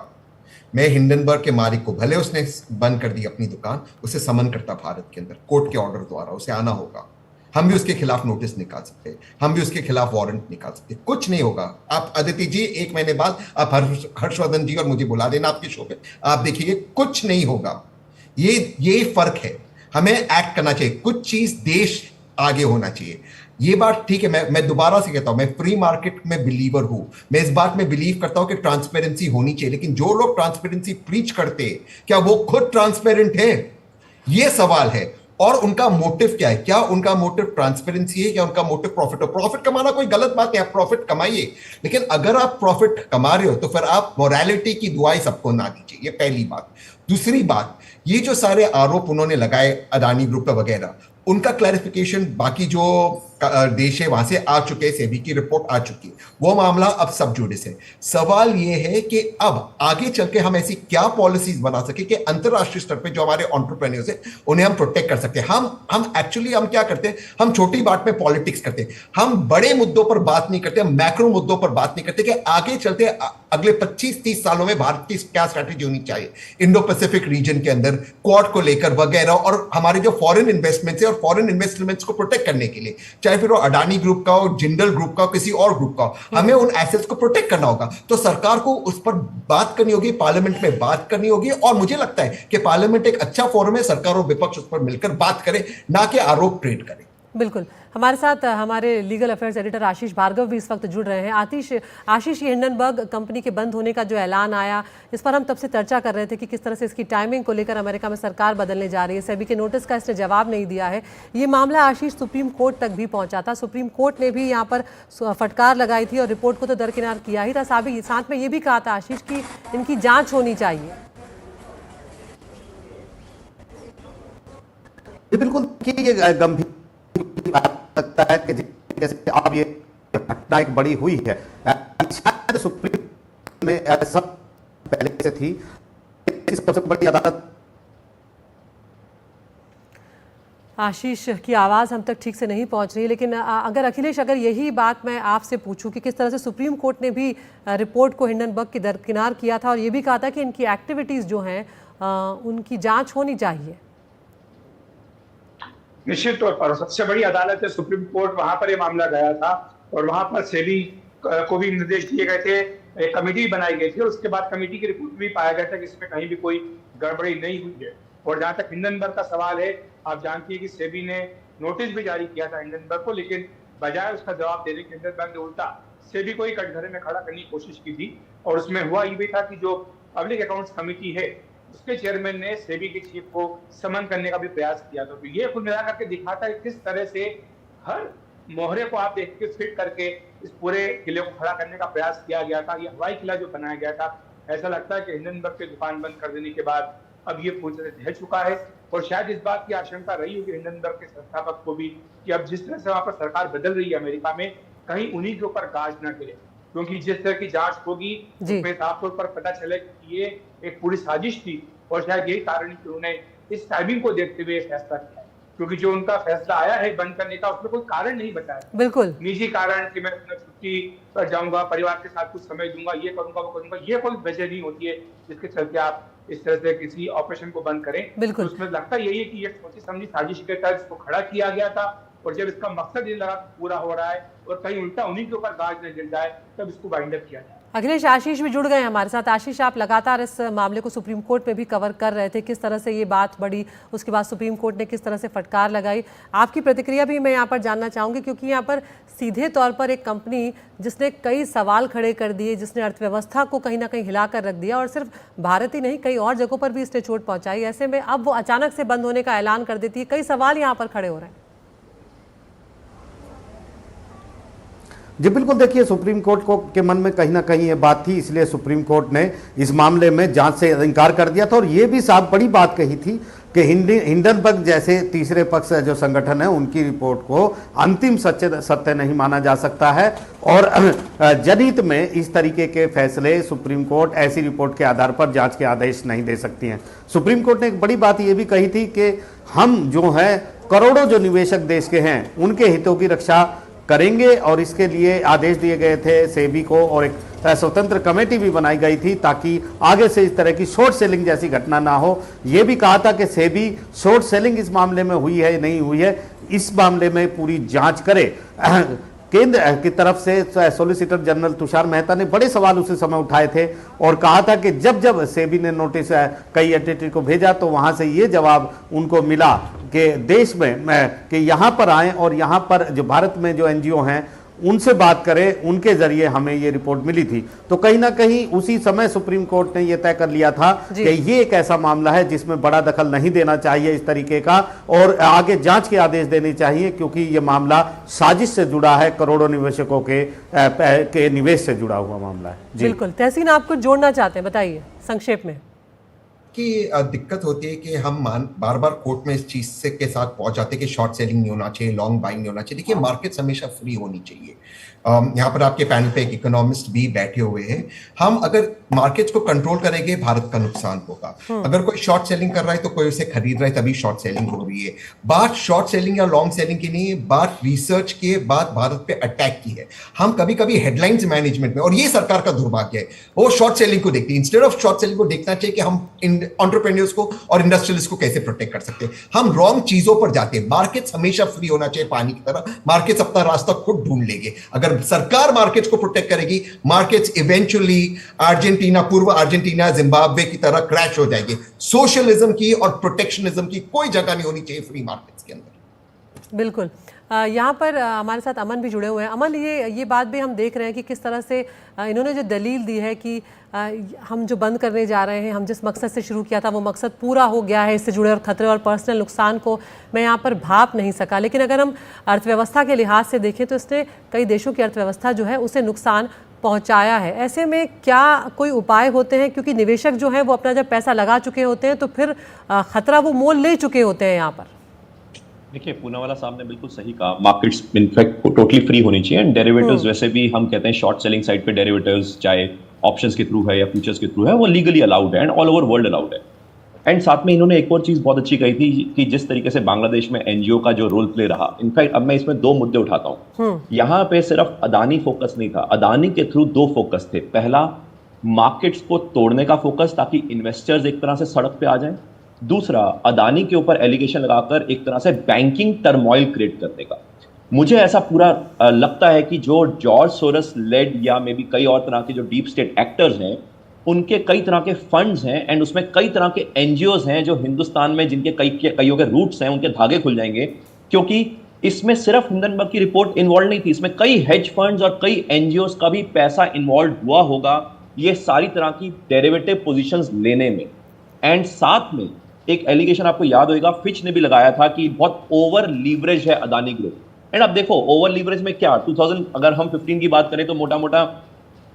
मैं हिंडनबर्ग के मालिक को, भले उसने बंद कर दी अपनी दुकान, उसे समन करता भारत के अंदर कोर्ट के ऑर्डर द्वारा, उसे आना होगा। हम भी उसके खिलाफ नोटिस निकाल सकते हैं, हम भी उसके खिलाफ वारंट निकाल सकते हैं। कुछ नहीं होगा। आप अदिति जी 1 महीने बाद आप हर्षवर्धन जी और मुझे बुला देना आपके शो पे, आप देखिए कुछ नहीं होगा। ये फर्क है, हमें एक्ट करना चाहिए, कुछ चीज देश आगे होना चाहिए। ये बात ठीक है, मैं दोबारा से कहता हूं, मैं फ्री मार्केट में बिलीवर हूं, मैं इस बात में बिलीव करता हूं कि ट्रांसपेरेंसी होनी चाहिए, लेकिन जो लोग ट्रांसपेरेंसी प्रीच करते हैं क्या वो खुद ट्रांसपेरेंट है? ये सवाल है। और उनका मोटिव क्या है, क्या उनका मोटिव ट्रांसपेरेंसी है, क्या उनका मोटिव प्रॉफिट हो। प्रॉफिट कमाना कोई गलत बात नहीं, आप प्रॉफिट कमाइए, लेकिन अगर आप प्रॉफिट कमा रहे हो तो फिर आप मोरालिटी की दुआएं सबको ना दीजिए, ये पहली बात। दूसरी बात, ये जो सारे आरोप उन्होंने लगाए अडानी ग्रुप पे वगैरह, उनका क्लैरिफिकेशन बाकी जो देश है वहां से आ चुके हैं, सेबी की रिपोर्ट आ चुकी है, वो मामला अब सब जुडिस है। सवाल ये है कि अब आगे चल के हम ऐसी क्या पॉलिसीज बना सके कि अंतरराष्ट्रीय स्तर पे जो हमारे एंटरप्रेन्योर्स हैं उन्हें हम प्रोटेक्ट कर सकते हैं। हम एक्चुअली हम क्या करते हैं, हम छोटी बात में पॉलिटिक्स करते हैं, हम बड़े मुद्दों पर बात नहीं करते, हम मैक्रो मुद्दों पर बात नहीं करते कि आगे चलते अगले 25-30 सालों में भारत की क्या स्ट्रैटेजी होनी चाहिए इंडो पैसिफिक रीजन के अंदर, क्वाड को लेकर वगैरह, और हमारे जो फॉरेन इन्वेस्टमेंट्स है और फॉरेन इन्वेस्टमेंट्स को प्रोटेक्ट करने के लिए, चाहे फिर वो अडानी ग्रुप का हो, जिंदल ग्रुप का हो, किसी और ग्रुप का हो, हमें उन एसेट्स को प्रोटेक्ट करना होगा। तो सरकार को उस पर बात करनी होगी, पार्लियामेंट में बात करनी होगी, और मुझे लगता है कि पार्लियामेंट एक अच्छा फोरम है, सरकार और विपक्ष उस पर मिलकर बात करे, ना कि आरोप ट्रेड करे। बिल्कुल, हमारे साथ हमारे लीगल अफेयर्स एडिटर आशीष भार्गव भी इस वक्त जुड़ रहे हैं। आशीष, ये हिंडनबर्ग कंपनी के बंद होने का जो ऐलान आया, इस पर हम तब से चर्चा कर रहे थे कि किस तरह से इसकी टाइमिंग को लेकर अमेरिका में सरकार बदलने जा रही है। सेबी के नोटिस का इसने जवाब नहीं दिया है। ये मामला आशीष सुप्रीम कोर्ट तक भी पहुंचा था, सुप्रीम कोर्ट ने भी यहाँ पर फटकार लगाई थी और रिपोर्ट को तो दरकिनार किया ही था, साथ में ये भी कहा था आशीष की इनकी जाँच होनी चाहिए। बिल्कुल, ये गंभीर लगता है कि जैसे अब ये घटना एक बड़ी हुई है, शायद सुप्रीम में सब पहले से थी, सबसे बड़ी अदालत। आशीष की आवाज़ हम तक ठीक से नहीं पहुंच रही, लेकिन अगर अखिलेश, अगर यही बात मैं आपसे पूछूं कि किस तरह से सुप्रीम कोर्ट ने भी रिपोर्ट को हिंडनबर्ग की दरकिनार किया था और ये भी कहा था कि इनकी एक्टिविटीज़ जो हैं उनकी जांच होनी चाहिए। निश्चित तौर पर सबसे बड़ी अदालत है सुप्रीम कोर्ट, वहां पर यह मामला गया था और वहां पर सेबी को भी निर्देश दिए गए थे, एक कमेटी बनाई गई थी और उसके बाद कमेटी की रिपोर्ट भी पाया गया था कि इसमें कहीं भी कोई गड़बड़ी नहीं हुई है। और जहां तक हिंडनबर्ग का सवाल है, आप जानती है कि सेबी ने नोटिस भी जारी किया था हिंडनबर्ग को, लेकिन बजाय उसका जवाब देने के हिंडनबर्ग ने उल्टा सेबी को ही कटघरे में खड़ा करने की कोशिश की थी। और उसमें हुआ ये भी था कि जो पब्लिक अकाउंट्स कमेटी है उसके चेयरमैन ने सेबी के चीफ को समन करने का भी प्रयास किया था। तो ये कुल मिलाकर के दिखाता है किस तरह से हर मोहरे को आप देख के फिट करके इस पूरे किले को खड़ा करने का प्रयास किया गया था। ये हवाई किला जो बनाया गया था, ऐसा लगता है कि हिंडनबर्ग की दुकान बंद कर देने के बाद अब ये पूरी तरह ढह चुका है। और शायद इस बात की आशंका रही होगी हिंडनबर्ग के संस्थापक को भी कि अब जिस तरह से वहां पर सरकार बदल रही है अमेरिका में, कहीं उन्हीं के ऊपर गाज न गिरे, क्योंकि जिस तरह की जांच होगी उसमें साफ तौर पर पता चले कि ये एक पूरी साजिश थी। और शायद यही कारण है कि उन्होंने इस टाइमिंग को देखते हुए फैसला किया, क्योंकि जो उनका फैसला आया है बंद करने का, उसमें कोई कारण नहीं बताया, बिल्कुल निजी कारण कि मैं अपना छुट्टी पर जाऊंगा, परिवार के साथ कुछ समय दूंगा, ये करूंगा वो करूंगा, ये कोई वजह नहीं होती है जिसके चलते आप इस तरह से किसी ऑपरेशन को बंद करें। बिल्कुल। तो उसमें लगता यही है कि ये सोची समझी साजिश के तहत इसको खड़ा किया गया था, और जब इसका मकसद ये लगा पूरा हो रहा है और कहीं उल्टा उन्हीं के ऊपर गाज न गिर जाए, तब इसको बाइंड अप किया जाए। अखिलेश, आशीष भी जुड़ गए हमारे साथ। आशीष, आप लगातार इस मामले को सुप्रीम कोर्ट में भी कवर कर रहे थे, किस तरह से ये बात बढ़ी, उसके बाद सुप्रीम कोर्ट ने किस तरह से फटकार लगाई, आपकी प्रतिक्रिया भी मैं यहाँ पर जानना चाहूँगी, क्योंकि यहाँ पर सीधे तौर पर एक कंपनी जिसने कई सवाल खड़े कर दिए, जिसने अर्थव्यवस्था को कहीं ना कहीं हिला कर रख दिया और सिर्फ भारत ही नहीं कई और जगहों पर भी इसने चोट पहुँचाई, ऐसे में अब वो अचानक से बंद होने का ऐलान कर देती है, कई सवाल यहाँ पर खड़े हो रहे हैं। जी बिल्कुल, देखिए सुप्रीम कोर्ट को के मन में कहीं ना कहीं ये बात थी, इसलिए सुप्रीम कोर्ट ने इस मामले में जांच से इनकार कर दिया था और ये भी साफ बड़ी बात कही थी कि हिंडनबर्ग जैसे तीसरे पक्ष जो संगठन है उनकी रिपोर्ट को अंतिम सत्य नहीं माना जा सकता है और जनहित में इस तरीके के फैसले सुप्रीम कोर्ट ऐसी रिपोर्ट के आधार पर जांच के आदेश नहीं दे सकती हैं। सुप्रीम कोर्ट ने एक बड़ी बात ये भी कही थी कि हम जो है करोड़ों जो निवेशक देश के हैं उनके हितों की रक्षा करेंगे और इसके लिए आदेश दिए गए थे सेबी को और एक स्वतंत्र कमेटी भी बनाई गई थी ताकि आगे से इस तरह की शॉर्ट सेलिंग जैसी घटना ना हो। यह भी कहा था कि सेबी शॉर्ट सेलिंग इस मामले में हुई है नहीं हुई है इस मामले में पूरी जांच करे। केंद्र की तरफ से सॉलिसिटर जनरल तुषार मेहता ने बड़े सवाल उसी समय उठाए थे और कहा था कि जब सेबी ने नोटिस कई एंटिटी को भेजा तो वहां से ये जवाब उनको मिला कि देश में कि यहाँ पर आए और यहाँ पर जो भारत में जो एनजीओ हैं उनसे बात करें, उनके जरिए हमें ये रिपोर्ट मिली थी। तो कहीं ना कहीं उसी समय सुप्रीम कोर्ट ने ये तय कर लिया था कि ये एक ऐसा मामला है जिसमें बड़ा दखल नहीं देना चाहिए इस तरीके का, और आगे जांच के आदेश देने चाहिए, क्योंकि ये मामला साजिश से जुड़ा है, करोड़ों निवेशकों के निवेश से जुड़ा हुआ मामला है। बिल्कुल। तहसीन, आप कुछ जोड़ना चाहते हैं, बताइए संक्षेप में। कि दिक्कत होती है कि हम बार बार कोर्ट में इस चीज से के साथ पहुंच जाते हैं कि शॉर्ट सेलिंग नहीं होना चाहिए, लॉन्ग बाइंग नहीं होना चाहिए। देखिए, मार्केट्स हमेशा फ्री होनी चाहिए। यहाँ पर आपके पैनल पे एक इकोनॉमिस्ट भी बैठे हुए हैं। हम अगर मार्केट्स को कंट्रोल करेंगे, भारत का नुकसान होगा। अगर कोई शॉर्ट सेलिंग कर रहा है तो कोई उसे खरीद रहा है, तभी शॉर्ट सेलिंग हो रही है। बात शॉर्ट सेलिंग या लॉन्ग सेलिंग की नहीं है, बात रिसर्च के बाद भारत पे अटैक की है। हम कभी कभी हेडलाइंस मैनेजमेंट में, और ये सरकार का दुर्भाग्य है, वो शॉर्ट सेलिंग को देखती है। इंस्टेड ऑफ शॉर्ट सेलिंग को देखना चाहिए कि हम एंटरप्रेन्योर्स को और इंडस्ट्रियलिस्ट को कैसे प्रोटेक्ट कर सकते हैं। हम रॉन्ग चीजों पर जाते हैं। मार्केट्स हमेशा फ्री होना चाहिए, पानी की तरह। मार्केट्स अपना रास्ता खुद ढूंढ लेंगे। अगर सरकार मार्केट्स को प्रोटेक्ट करेगी, मार्केट्स इवेंचुअली अर्जेंटीना, पूर्व अर्जेंटीना, जिम्बाब्वे की तरह क्रैश हो जाएंगे। सोशलिज्म की और प्रोटेक्शनिज्म की कोई जगह नहीं होनी चाहिए फ्री मार्केट्स के अंदर। बिल्कुल। यहाँ पर हमारे साथ अमन भी जुड़े हुए हैं। अमन, ये बात भी हम देख रहे हैं कि किस तरह से इन्होंने जो दलील दी है कि हम जो बंद करने जा रहे हैं, हम जिस मकसद से शुरू किया था वो मकसद पूरा हो गया है, इससे जुड़े और खतरे और पर्सनल नुकसान को मैं यहाँ पर भाप नहीं सका। लेकिन अगर हम अर्थव्यवस्था के लिहाज से देखें तो इसने कई देशों की अर्थव्यवस्था जो है उसे नुकसान पहुंचाया है। ऐसे में क्या कोई उपाय होते हैं, क्योंकि निवेशक जो है वो अपना जब पैसा लगा चुके होते हैं तो फिर खतरा वो मोल ले चुके होते हैं यहाँ पर। देखिए, पूनावाला साहब ने बिल्कुल सही कहा, मार्केट्स इनफैक्ट टोटली फ्री होनी चाहिए। एंड डेरिवेटिव्स वैसे भी हम कहते हैं शॉर्ट सेलिंग साइड पे डेरिवेटिव्स चाहे ऑप्शंस के थ्रू है या फ्यूचर्स के थ्रू है, वो लीगली अलाउड है and all over world allowed है। एंड साथ में इन्होंने एक और चीज बहुत अच्छी कही थी कि जिस तरीके से बांग्लादेश में एनजीओ का जो रोल प्ले रहा, इनफैक्ट अब मैं इसमें दो मुद्दे उठाता हूँ। यहाँ पे सिर्फ अदानी फोकस नहीं था, अदानी के थ्रू दो फोकस थे। पहला, मार्केट्स को तोड़ने का फोकस ताकि इन्वेस्टर्स एक तरह से सड़क पे आ जाएं। दूसरा, अदानी के ऊपर एलिगेशन लगाकर एक तरह से बैंकिंग टर्मोइल क्रिएट करने का। मुझे ऐसा पूरा लगता है कि जो जॉर्ज सोरस लेड या मे बी कई और तरह के जो डीप स्टेट एक्टर्स हैं, उनके कई तरह के फंड्स हैं एंड उसमें कई तरह के एनजीओज हैं जो हिंदुस्तान में जिनके कईयों के रूट्स हैं, उनके धागे खुल जाएंगे। क्योंकि इसमें सिर्फ हिंडनबर्ग की रिपोर्ट इन्वॉल्व नहीं थी, इसमें कई हेज फंड्स और कई एनजीओज का भी पैसा इन्वॉल्व हुआ होगा ये सारी तरह की डेरिवेटिव पोजीशंस लेने में। एंड साथ में एक एलिगेशन आपको याद होगा, फिच ने भी लगाया था कि बहुत ओवर लीवरेज है अदानी ग्रुप। एंड अब देखो, ओवर लीवरेज में क्या, 2000 अगर हम 15 की बात करें तो मोटा मोटा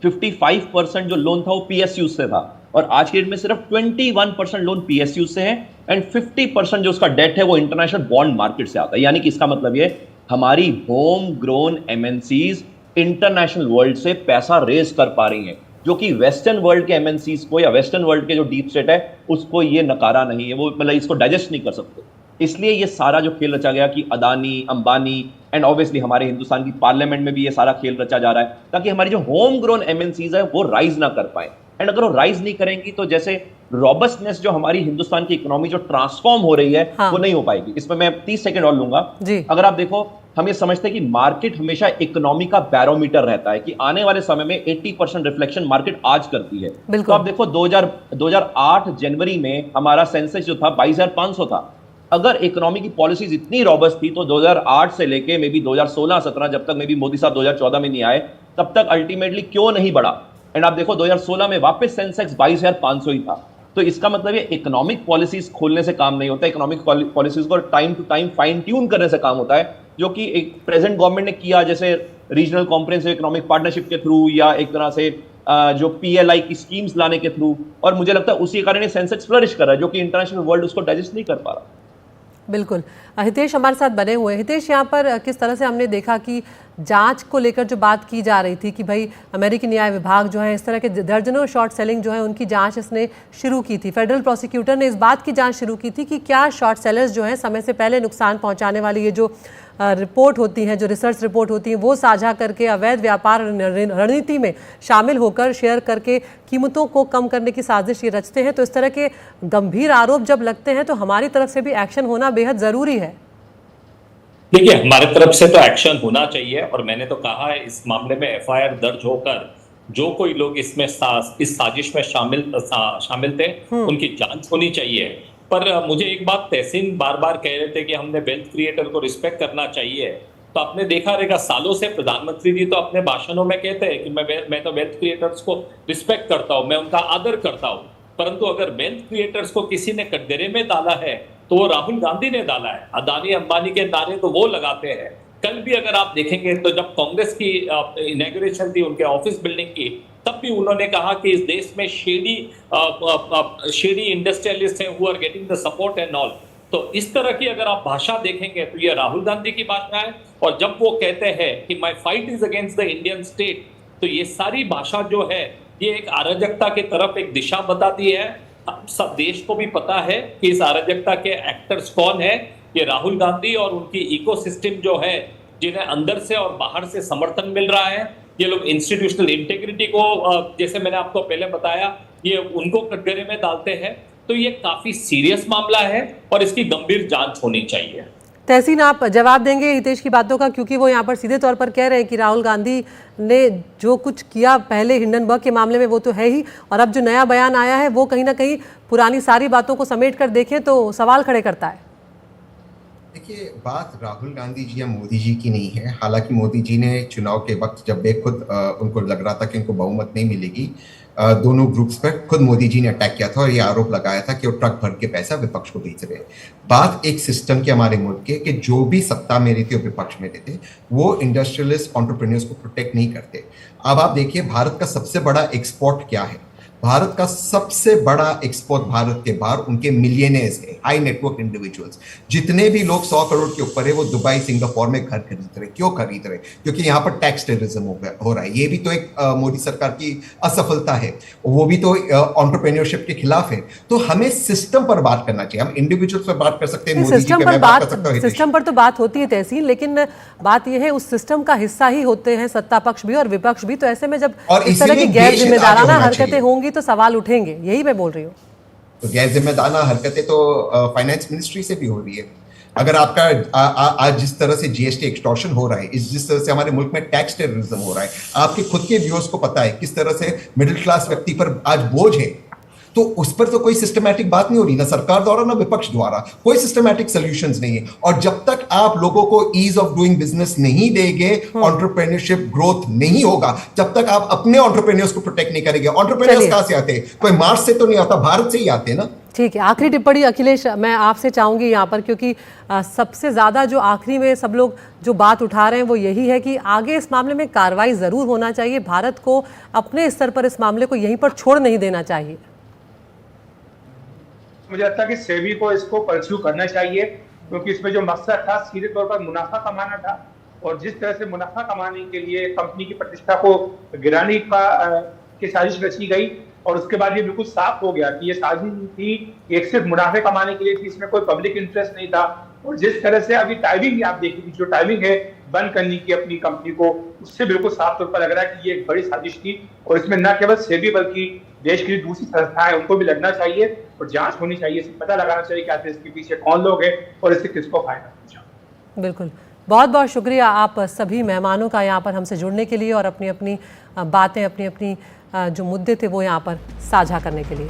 55% जो लोन था वो पीएसयू से था, और आज के डेट में सिर्फ 21% लोन पीएसयू से है एंड 50% जो उसका डेट है वो इंटरनेशनल बॉन्ड मार्केट से आता है। यानी कि इसका मतलब ये हमारी home grown MNCs international world से पैसा रेज कर पा रही हैं, जो कि वेस्टर्न वर्ल्ड के एमएनसीज को या वेस्टर्न वर्ल्ड के जो डीप स्टेट है उसको ये नकारा नहीं है, वो मतलब इसको डाइजेस्ट नहीं कर सकते। इसलिए ये सारा जो खेल रचा गया कि अदानी, अंबानी एंड ऑब्वियसली हमारे हिंदुस्तान की पार्लियामेंट में भी ये सारा खेल रचा जा रहा है ताकि हमारी जो होम ग्रोन एमएनसीज है वो राइज ना कर पाए। एंड अगर वो राइज नहीं करेंगी तो जैसे रॉबस्टनेस जो हमारी हिंदुस्तान की इकोनॉमी जो ट्रांसफॉर्म हो रही है वो नहीं हो पाएगी। इसमें मैं 30 सेकंड और लूंगा। अगर आप देखो, हम ये समझते हैं कि मार्केट हमेशा इकोनॉमी का बैरोमीटर रहता है कि आने वाले समय में 80% रिफ्लेक्शन मार्केट आज करती है। तो आप देखो 2008 जनवरी में हमारा सेंसेक्स जो था 22,500 था। अगर इकोनॉमी की पॉलिसीज इतनी रॉबस्ट थी तो 2008 से लेके मे बी 2016-17 जब तक मे बी मोदी साहब 2014 में नहीं आए तब तक अल्टीमेटली क्यों नहीं बढ़ा। एंड आप देखो 2016 में वापस सेंसेक्स 22,500 ही था। तो इसका मतलब ये इकोनॉमिक पॉलिसीज खोलने से काम नहीं होता, इकोनॉमिक पॉलिसीज को time to time fine tune करने से काम होता है, जो कि एक प्रेजेंट गवर्नमेंट ने किया, जैसे रीजनल कॉम्प्रिहेंसिव इकोनॉमिक पार्टनरशिप के थ्रू या एक तरह से जो पीएलआई की स्कीम्स लाने के थ्रू। और मुझे लगता है उसी कारण सेंसेक्स फ्लरिश कर रहा है, जो कि इंटरनेशनल वर्ल्ड उसको डाइजेस्ट नहीं कर पा रहा। बिल्कुल। हितेश हमारे साथ बने हुए हैं। हितेश, यहाँ पर किस तरह से हमने देखा कि जांच को लेकर जो बात की जा रही थी कि भाई अमेरिकी न्याय विभाग जो है इस तरह के दर्जनों शॉर्ट सेलिंग जो है उनकी जांच इसने शुरू की थी। फेडरल प्रोसिक्यूटर ने इस बात की जांच शुरू की थी कि क्या शॉर्ट सेलर्स जो हैं समय से पहले नुकसान पहुंचाने वाली ये जो रिपोर्ट होती हैं, जो रिसर्च रिपोर्ट होती हैं, वो साझा करके अवैध व्यापार रणनीति में शामिल होकर शेयर करके कीमतों को कम करने की साजिश ये रचते हैं। तो इस तरह के गंभीर आरोप जब लगते हैं तो हमारी तरफ से भी एक्शन होना बेहद ज़रूरी है। देखिए, हमारे तरफ से तो एक्शन होना चाहिए और मैंने तो कहा है इस मामले में एफआईआर दर्ज होकर जो कोई लोग इसमें इस साजिश में शामिल थे उनकी जांच होनी चाहिए। पर मुझे एक बात तहसीन बार बार कह रहे थे कि हमने वेल्थ क्रिएटर को रिस्पेक्ट करना चाहिए। तो आपने देखा रहेगा सालों से प्रधानमंत्री जी तो अपने भाषणों में कहते हैं कि मैं तो वेल्थ क्रिएटर्स को रिस्पेक्ट करता हूं, मैं उनका आदर करता हूं, परंतु अगर वेल्थ क्रिएटर्स को किसी ने कटघरे में डाला है तो वो राहुल गांधी ने डाला है। अदानी अंबानी के नारे तो वो लगाते हैं। कल भी अगर आप देखेंगे तो जब कांग्रेस की इनॉग्रेशन थी उनके ऑफिस बिल्डिंग की, तब भी उन्होंने कहा कि इस देश में शेडी इंडस्ट्रियलिस्ट हैं who are getting the support and all. तो इस तरह की अगर आप भाषा देखेंगे तो ये राहुल गांधी की भाषा है। और जब वो कहते हैं कि my fight is against the Indian state, तो ये सारी भाषा जो है ये एक अराजकता की तरफ एक दिशा बताती है। सब देश को भी पता है कि इस अराजकता के एक्टर्स कौन है, ये राहुल गांधी और उनकी इकोसिस्टम जो है, जिन्हें अंदर से और बाहर से समर्थन मिल रहा है। ये लोग इंस्टीट्यूशनल इंटेग्रिटी को, जैसे मैंने आपको पहले बताया, ये उनको कटघरे में डालते हैं। तो ये काफी सीरियस मामला है और इसकी गंभीर जांच होनी चाहिए। तहसीन, आप जवाब देंगे हितेश की बातों का, क्योंकि वो यहाँ पर सीधे तौर पर कह रहे हैं कि राहुल गांधी ने जो कुछ किया पहले हिंडनबर्ग के मामले में वो तो है ही, और अब जो नया बयान आया है वो कहीं ना कहीं पुरानी सारी बातों को समेट कर देखें तो सवाल खड़े करता है। देखिए, बात राहुल गांधी जी या मोदी जी की नहीं है। हालांकि मोदी जी ने चुनाव के वक्त जब खुद उनको लग रहा था कि उनको बहुमत नहीं मिलेगी, दोनों ग्रुप्स पर खुद मोदी जी ने अटैक किया था और ये आरोप लगाया था कि वो ट्रक भर के पैसा विपक्ष को बेच रहे हैं। बात एक सिस्टम के हमारे मुल्क के कि जो भी सत्ता में रहते और विपक्ष में रहते वो इंडस्ट्रियलिस्ट एंटरप्रेन्योर्स को प्रोटेक्ट नहीं करते। अब आप देखिए, भारत का सबसे बड़ा एक्सपोर्ट क्या है? भारत का सबसे बड़ा एक्सपोर्ट भारत के बाहर उनके मिलियनेयर्स है, हाई नेटवर्क इंडिविजुअल्स। जितने भी लोग 100 करोड़ के ऊपर है वो दुबई, सिंगापुर में घर खरीद रहे। क्यों खरीद रहे? क्योंकि यहाँ पर टैक्स टेररिज्म हो रहा है। ये भी तो एक मोदी सरकार की असफलता है, वो भी तो एंटरप्रेन्योरशिप के खिलाफ है। तो हमें सिस्टम पर बात करना चाहिए। हम इंडिविजुअल्स पर बात कर सकते हैं, मोदी जी पे बात कर सकता हूं, सिस्टम पर तो बात होती है तहसीन, लेकिन बात यह है उस सिस्टम का हिस्सा ही होते हैं सत्ता पक्ष भी और विपक्ष भी। तो ऐसे में जब इस तरह की गैर जिम्मेदाराना हरकतें होंगी तो सवाल उठेंगे, यही मैं बोल रही हूँ। तो गैर जिम्मेदाराना हरकतें तो फाइनेंस मिनिस्ट्री से भी हो रही है। अगर आपका आज जिस तरह से जीएसटी एक्सटॉर्शन हो रहा है, जिस तरह से हमारे मुल्क में टैक्स टेररिज्म हो रहा है, आपके खुद के व्यूअर्स को पता है किस तरह से मिडिल क्लास व्यक्ति पर आज बोझ है, तो उस पर तो कोई सिस्टमैटिक बात नहीं हो रही, ना सरकार द्वारा ना विपक्ष द्वारा। कोई सिस्टमैटिक सॉल्यूशंस नहीं है। और जब तक आप लोगों को ईज ऑफ डूइंग बिजनेस नहीं देंगे, एंटरप्रेन्योरशिप ग्रोथ नहीं होगा। जब तक आप अपने एंटरप्रेन्योर्स को प्रोटेक्ट नहीं करेंगे। एंटरप्रेन्योर्स कहां से आते हैं? कोई मार्स से तो नहीं आता, भारत से ही आते हैं ना। ठीक है, आखिरी टिप्पणी अखिलेश मैं आपसे चाहूंगी यहाँ पर, क्योंकि सबसे ज्यादा जो आखिरी में सब लोग जो बात उठा रहे हैं वो यही है कि आगे इस मामले में कार्रवाई जरूर होना चाहिए। भारत को अपने स्तर पर इस मामले को यहीं पर छोड़ नहीं देना चाहिए। मुझे लगता है कि सेबी को इसको परस्यू करना चाहिए, क्योंकि इसमें जो मकसद था सीधे तौर पर मुनाफा कमाना था। और जिस तरह से मुनाफा कमाने के लिए कंपनी की प्रतिष्ठा को गिराने की साजिश रची गई, और उसके बाद ये बिल्कुल साफ हो गया कि ये साजिश थी एक सिर्फ मुनाफे कमाने के लिए थी, इसमें कोई पब्लिक इंटरेस्ट नहीं था। और जिस तरह से अभी टाइमिंग आप देखिए, जो टाइमिंग है बंद करने की अपनी कंपनी को, उससे बिल्कुल साफ तौर पर लग रहा है कि ये एक बड़ी साजिश थी। और इसमें न केवल सेबी बल्कि देश की दूसरी संस्थाएं उनको भी लगना चाहिए और जांच होनी चाहिए, इसे पता लगाना चाहिए कि आखिर इसके पीछे कौन लोग हैं और इससे किसको फायदा पहुंचा। बिल्कुल, बहुत बहुत शुक्रिया आप सभी मेहमानों का यहाँ पर हमसे जुड़ने के लिए और अपनी अपनी बातें, अपनी अपनी जो मुद्दे थे वो यहाँ पर साझा करने के लिए।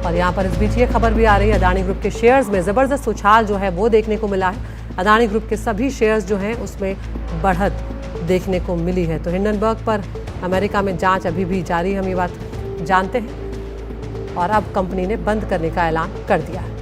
और यहाँ पर इस बीच ये खबर भी आ रही है, अदानी ग्रुप के शेयर्स में ज़बरदस्त उछाल जो है वो देखने को मिला है। अदानी ग्रुप के सभी शेयर्स जो हैं उसमें बढ़त देखने को मिली है। तो हिंडनबर्ग पर अमेरिका में जांच अभी भी जारी, हम ये बात जानते हैं, और अब कंपनी ने बंद करने का ऐलान कर दिया है।